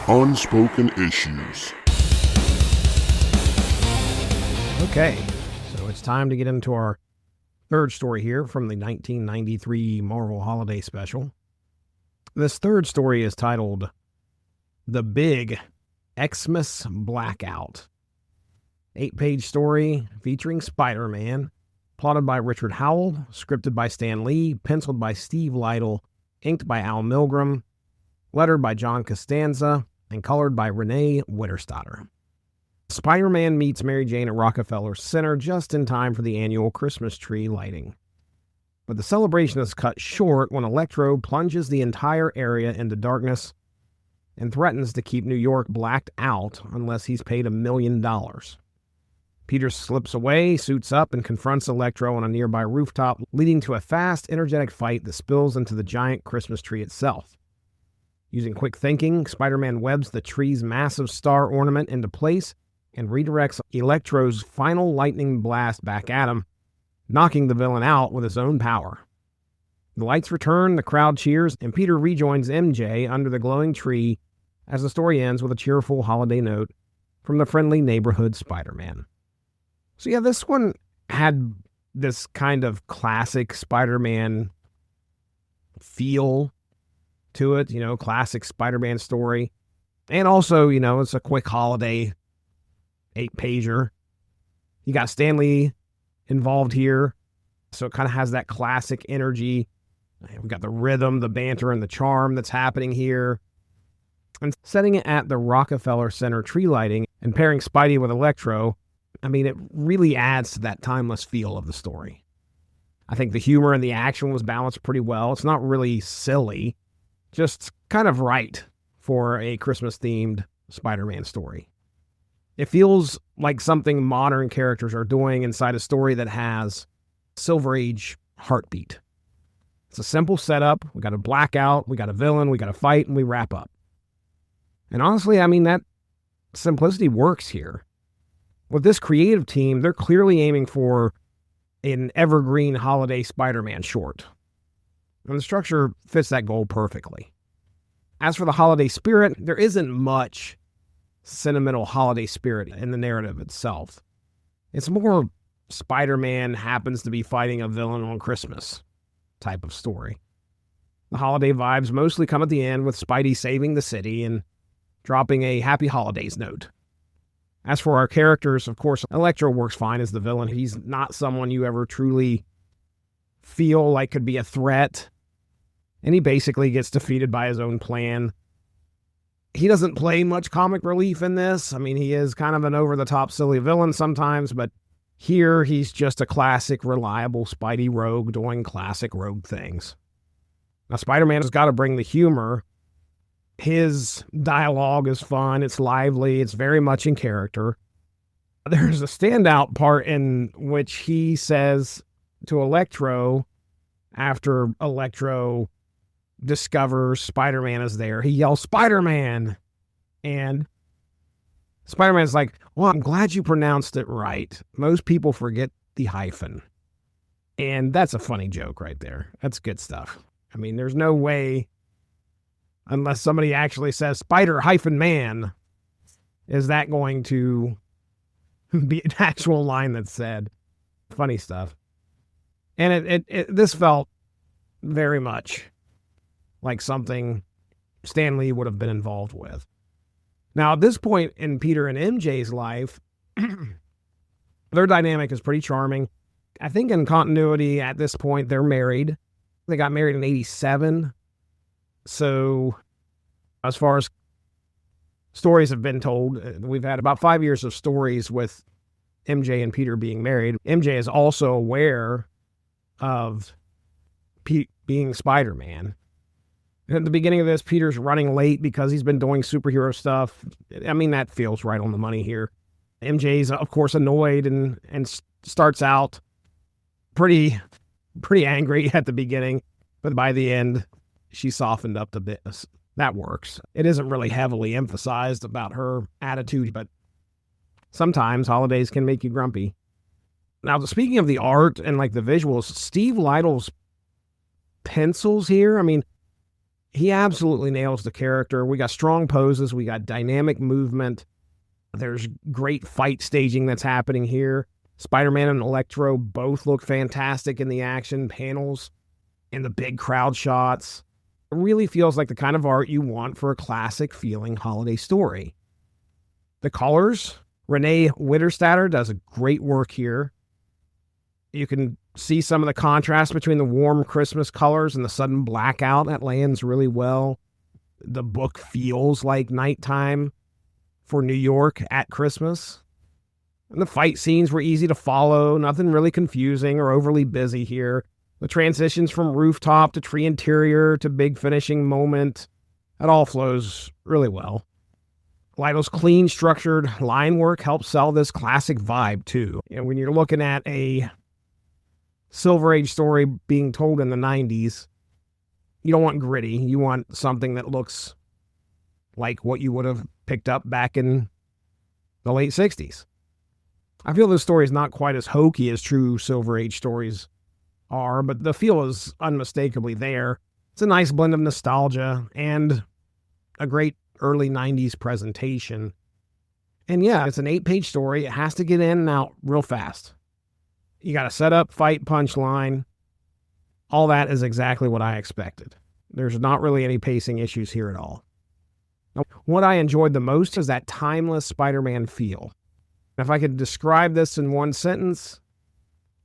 Unspoken Issues. Okay, so it's time to get into our third story here from the 1993 Marvel Holiday Special. This third story is titled The Big X-Mas Blackout. 8-page story featuring Spider-Man, plotted by Richard Howell, scripted by Stan Lee, penciled by Steve Lightle, inked by Al Milgrom, lettered by John Costanza, and colored by Renée Witterstaetter. Spider-Man meets Mary Jane at Rockefeller Center just in time for the annual Christmas tree lighting. But the celebration is cut short when Electro plunges the entire area into darkness and threatens to keep New York blacked out unless he's paid $1 million. Peter slips away, suits up, and confronts Electro on a nearby rooftop, leading to a fast, energetic fight that spills into the giant Christmas tree itself. Using quick thinking, Spider-Man webs the tree's massive star ornament into place and redirects Electro's final lightning blast back at him, knocking the villain out with his own power. The lights return, the crowd cheers, and Peter rejoins MJ under the glowing tree as the story ends with a cheerful holiday note from the friendly neighborhood Spider-Man. So yeah, this one had this kind of classic Spider-Man feel to it, classic Spider-Man story. And also, it's a quick holiday 8-pager. You got Stan Lee involved here, so it kind of has that classic energy. We got the rhythm, the banter, and the charm that's happening here. And setting it at the Rockefeller Center tree lighting and pairing Spidey with Electro, it really adds to that timeless feel of the story. I think the humor and the action was balanced pretty well. It's not really silly, just kind of right for a Christmas-themed Spider-Man story. It feels like something modern characters are doing inside a story that has Silver Age heartbeat. It's a simple setup. We got a blackout, we got a villain, we got a fight, and we wrap up. And honestly, that simplicity works here. With this creative team, they're clearly aiming for an evergreen holiday Spider-Man short. And the structure fits that goal perfectly. As for the holiday spirit, there isn't much sentimental holiday spirit in the narrative itself. It's more Spider-Man happens to be fighting a villain on Christmas type of story. The holiday vibes mostly come at the end with Spidey saving the city and dropping a happy holidays note. As for our characters, of course, Electro works fine as the villain. He's not someone you ever truly feel like could be a threat. And he basically gets defeated by his own plan. He doesn't play much comic relief in this. He is kind of an over-the-top silly villain sometimes, but here he's just a classic, reliable Spidey rogue doing classic rogue things. Now, Spider-Man has got to bring the humor. His dialogue is fun, it's lively, it's very much in character. There's a standout part in which he says to Electro, after Electro discovers Spider-Man is there, he yells, "Spider-Man!" And Spider-Man's like, "Well, I'm glad you pronounced it right. Most people forget the hyphen." And that's a funny joke right there. That's good stuff. There's no way, unless somebody actually says Spider-Man, is that going to be an actual line that's said. Funny stuff. And this felt very much like something Stan Lee would have been involved with. Now, at this point in Peter and MJ's life, their dynamic is pretty charming. I think in continuity at this point, they're married. They got married in 1987. So as far as stories have been told, we've had about 5 years of stories with MJ and Peter being married. MJ is also aware of being Spider-Man. At the beginning of this, Peter's running late because he's been doing superhero stuff. That feels right on the money here. MJ's, of course, annoyed and starts out pretty angry at the beginning, but by the end, she softened up a bit. That works. It isn't really heavily emphasized about her attitude, but sometimes holidays can make you grumpy. Now, speaking of the art and the visuals, Steve Lightle's pencils here, He absolutely nails the character. We got strong poses. We got dynamic movement. There's great fight staging that's happening here. Spider-Man and Electro both look fantastic in the action panels and the big crowd shots. It really feels like the kind of art you want for a classic feeling holiday story. The colors, Renée Witterstaetter does a great work here. You can see some of the contrast between the warm Christmas colors and the sudden blackout. That lands really well. The book feels like nighttime for New York at Christmas. And the fight scenes were easy to follow, nothing really confusing or overly busy here. The transitions from rooftop to tree interior to big finishing moment, it all flows really well. Lightle's clean, structured line work helps sell this classic vibe, too. And when you're looking at a Silver Age story being told in the 90s, you don't want gritty. You want something that looks like what you would have picked up back in the late 60s. I feel this story is not quite as hokey as true Silver Age stories are, but the feel is unmistakably there. It's a nice blend of nostalgia and a great early 90s presentation. And yeah, it's an 8-page story. It has to get in and out real fast. You got to set up, fight, punchline. All that is exactly what I expected. There's not really any pacing issues here at all. Now, what I enjoyed the most is that timeless Spider-Man feel. If I could describe this in one sentence,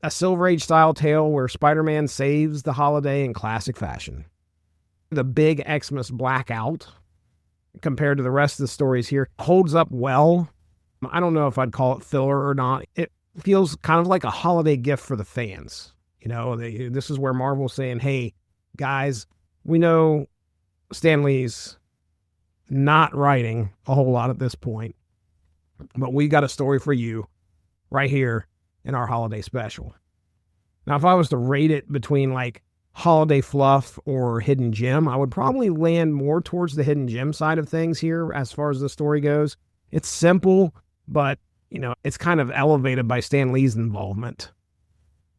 a Silver Age style tale where Spider-Man saves the holiday in classic fashion. The Big X-Mas Blackout, compared to the rest of the stories here, holds up well. I don't know if I'd call it filler or not. It feels kind of like a holiday gift for the fans. You know, this is where Marvel's saying, hey, guys, we know Stan Lee's not writing a whole lot at this point, but we got a story for you right here in our holiday special. Now, if I was to rate it between like holiday fluff or hidden gem, I would probably land more towards the hidden gem side of things here as far as the story goes. It's simple, but, you know, it's kind of elevated by Stan Lee's involvement.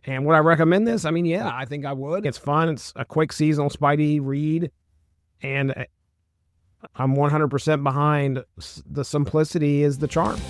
And would I recommend this? I mean, yeah, I think I would. It's fun. It's a quick seasonal Spidey read. And I'm 100% behind the simplicity is the charm.